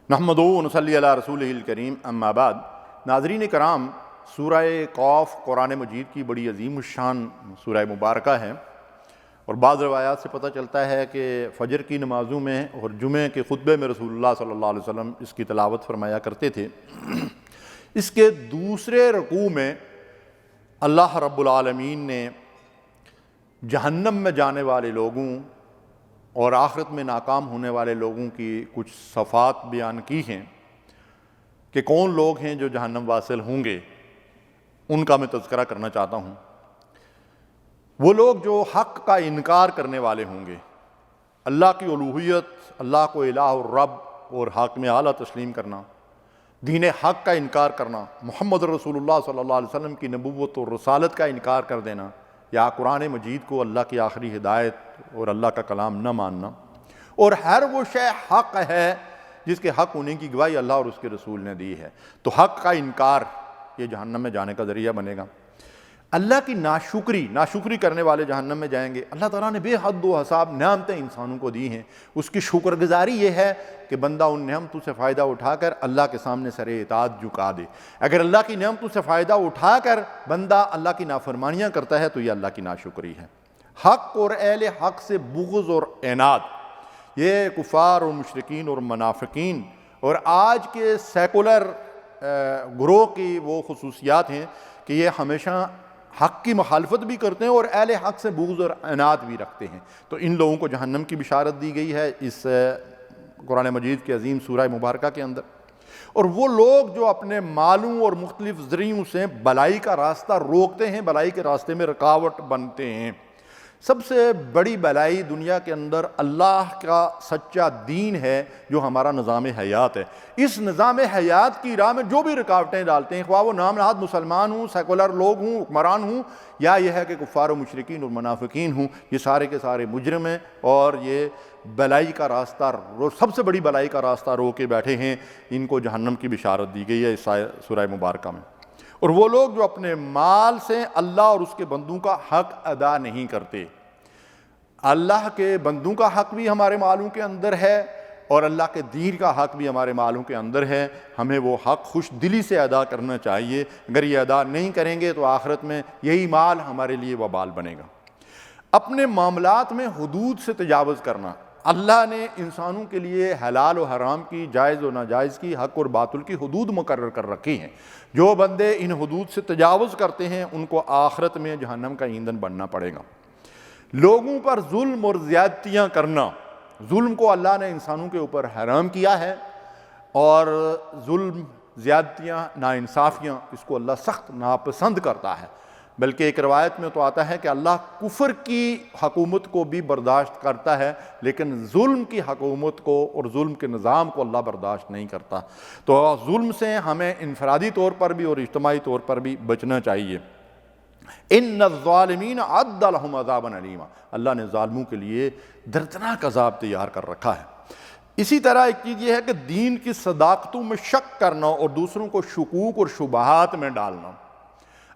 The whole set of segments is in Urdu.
نحمدہ و نصلی علی رسولہ الکریم، اما بعد۔ ناظرین کرام، سورہ قاف قرآن مجید کی بڑی عظیم الشان سورہ مبارکہ ہے، اور بعض روایات سے پتہ چلتا ہے کہ فجر کی نمازوں میں اور جمعہ کے خطبے میں رسول اللہ صلی اللہ علیہ وسلم اس کی تلاوت فرمایا کرتے تھے۔ اس کے دوسرے رکوع میں اللہ رب العالمین نے جہنم میں جانے والے لوگوں اور آخرت میں ناکام ہونے والے لوگوں کی کچھ صفات بیان کی ہیں کہ کون لوگ ہیں جو جہنم واصل ہوں گے، ان کا میں تذکرہ کرنا چاہتا ہوں۔ وہ لوگ جو حق کا انکار کرنے والے ہوں گے، اللہ کی الوہیت، اللہ کو الہ اور رب اور حاکم اعلیٰ تسلیم کرنا، دین حق کا انکار کرنا، محمد رسول اللہ صلی اللہ علیہ وسلم کی نبوت اور رسالت کا انکار کر دینا، یا قرآن مجید کو اللہ کی آخری ہدایت اور اللہ کا کلام نہ ماننا، اور ہر وہ شے حق ہے جس کے حق ہونے کی گواہی اللہ اور اس کے رسول نے دی ہے، تو حق کا انکار یہ جہنم میں جانے کا ذریعہ بنے گا۔ اللہ کی ناشکری کرنے والے جہنم میں جائیں گے۔ اللہ تعالیٰ نے بے حد و حساب نعمتیں انسانوں کو دی ہیں، اس کی شکر گزاری یہ ہے کہ بندہ ان نعمتوں سے فائدہ اٹھا کر اللہ کے سامنے سر اطاعت جھکا دے۔ اگر اللہ کی نعمتوں سے فائدہ اٹھا کر بندہ اللہ کی نافرمانیاں کرتا ہے تو یہ اللہ کی ناشکری ہے۔ حق اور اہل حق سے بغض اور عناد، یہ کفار اور مشرکین اور منافقین اور آج کے سیکولر گروہ کی وہ خصوصیات ہیں کہ یہ ہمیشہ حق کی مخالفت بھی کرتے ہیں اور اہل حق سے بغض اور عناد بھی رکھتے ہیں، تو ان لوگوں کو جہنم کی بشارت دی گئی ہے اس قرآن مجید کے عظیم سورہ مبارکہ کے اندر۔ اور وہ لوگ جو اپنے مالوں اور مختلف ذریعوں سے بلائی کا راستہ روکتے ہیں، بلائی کے راستے میں رکاوٹ بنتے ہیں۔ سب سے بڑی بلائی دنیا کے اندر اللہ کا سچا دین ہے جو ہمارا نظام حیات ہے۔ اس نظام حیات کی راہ میں جو بھی رکاوٹیں ڈالتے ہیں، خواہ وہ نام نہاد مسلمان ہوں، سیکولر لوگ ہوں، حکمران ہوں، یا یہ ہے کہ کفار و مشرکین اور منافقین ہوں، یہ سارے کے سارے مجرم ہیں اور یہ بلائی کا راستہ، سب سے بڑی بلائی کا راستہ رو کے بیٹھے ہیں۔ ان کو جہنم کی بشارت دی گئی ہے اس سورہ مبارکہ میں۔ اور وہ لوگ جو اپنے مال سے اللہ اور اس کے بندوں کا حق ادا نہیں کرتے۔ اللہ کے بندوں کا حق بھی ہمارے مالوں کے اندر ہے اور اللہ کے دین کا حق بھی ہمارے مالوں کے اندر ہے، ہمیں وہ حق خوش دلی سے ادا کرنا چاہیے۔ اگر یہ ادا نہیں کریں گے تو آخرت میں یہی مال ہمارے لیے وبال بنے گا۔ اپنے معاملات میں حدود سے تجاوز کرنا، اللہ نے انسانوں کے لیے حلال و حرام کی، جائز و ناجائز کی، حق اور باطل کی حدود مقرر کر رکھی ہیں۔ جو بندے ان حدود سے تجاوز کرتے ہیں ان کو آخرت میں جہنم کا ایندھن بننا پڑے گا۔ لوگوں پر ظلم اور زیادتیاں کرنا، ظلم کو اللہ نے انسانوں کے اوپر حرام کیا ہے، اور ظلم، زیادتیاں، ناانصافیاں، اس کو اللہ سخت ناپسند کرتا ہے۔ بلکہ ایک روایت میں تو آتا ہے کہ اللہ کفر کی حکومت کو بھی برداشت کرتا ہے لیکن ظلم کی حکومت کو اور ظلم کے نظام کو اللہ برداشت نہیں کرتا۔ تو ظلم سے ہمیں انفرادی طور پر بھی اور اجتماعی طور پر بھی بچنا چاہیے۔ ان الظالمین اعد لهم عذابا علیما، اللہ نے ظالموں کے لیے دردناک عذاب تیار کر رکھا ہے۔ اسی طرح ایک چیز یہ ہے کہ دین کی صداقتوں میں شک کرنا اور دوسروں کو شکوک اور شبہات میں ڈالنا۔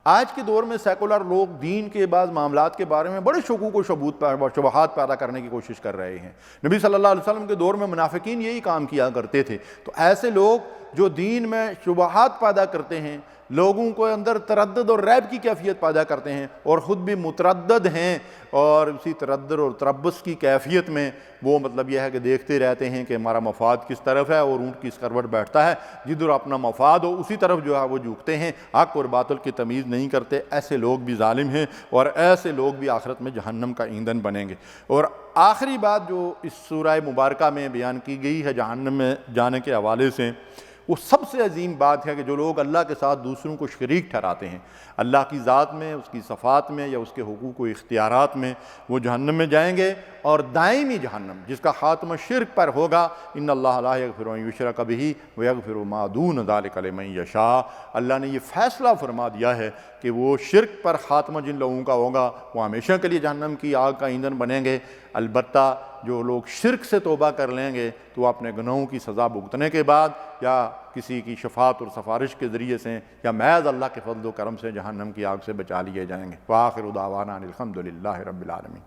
آج کے دور میں سیکولر لوگ دین کے بعض معاملات کے بارے میں بڑے شکوک و شبہات پیدا کرنے کی کوشش کر رہے ہیں۔ نبی صلی اللہ علیہ وسلم کے دور میں منافقین یہی کام کیا کرتے تھے۔ تو ایسے لوگ جو دین میں شبہات پیدا کرتے ہیں، لوگوں کو اندر تردد اور ریب کی کیفیت پیدا کرتے ہیں اور خود بھی متردد ہیں، اور اسی تردد اور تربص کی کیفیت میں وہ مطلب یہ ہے کہ دیکھتے رہتے ہیں کہ ہمارا مفاد کس طرف ہے اور اونٹ کس کروٹ بیٹھتا ہے، جدھر اپنا مفاد ہو اسی طرف جو ہے وہ جھکتے ہیں، حق اور باطل کی تمیز نہیں کرتے۔ ایسے لوگ بھی ظالم ہیں اور ایسے لوگ بھی آخرت میں جہنم کا ایندھن بنیں گے۔ اور آخری بات جو اس سورہ مبارکہ میں بیان کی گئی ہے جہنم میں جانے کے حوالے سے، وہ سب سے عظیم بات ہے کہ جو لوگ اللہ کے ساتھ دوسروں کو شریک ٹھہراتے ہیں، اللہ کی ذات میں، اس کی صفات میں یا اس کے حقوق و اختیارات میں، وہ جہنم میں جائیں گے، اور دائمی جہنم جس کا خاتمہ شرک پر ہوگا۔ ان اللہ لا یغفر ان یشرک بہ ویغفر ما دون ذلک لمن یشاء، اللہ نے یہ فیصلہ فرما دیا ہے کہ وہ شرک پر خاتمہ جن لوگوں کا ہوگا وہ ہمیشہ کے لیے جہنم کی آگ کا ایندھن بنیں گے۔ البتہ جو لوگ شرک سے توبہ کر لیں گے تو وہ اپنے گناہوں کی سزا بھگتنے کے بعد یا کسی کی شفاعت اور سفارش کے ذریعے سے یا محض اللہ کے فضل و کرم سے جہنم کی آگ سے بچا لیے جائیں گے۔ وآخر دعوانا ان الحمد للہ رب العالمین۔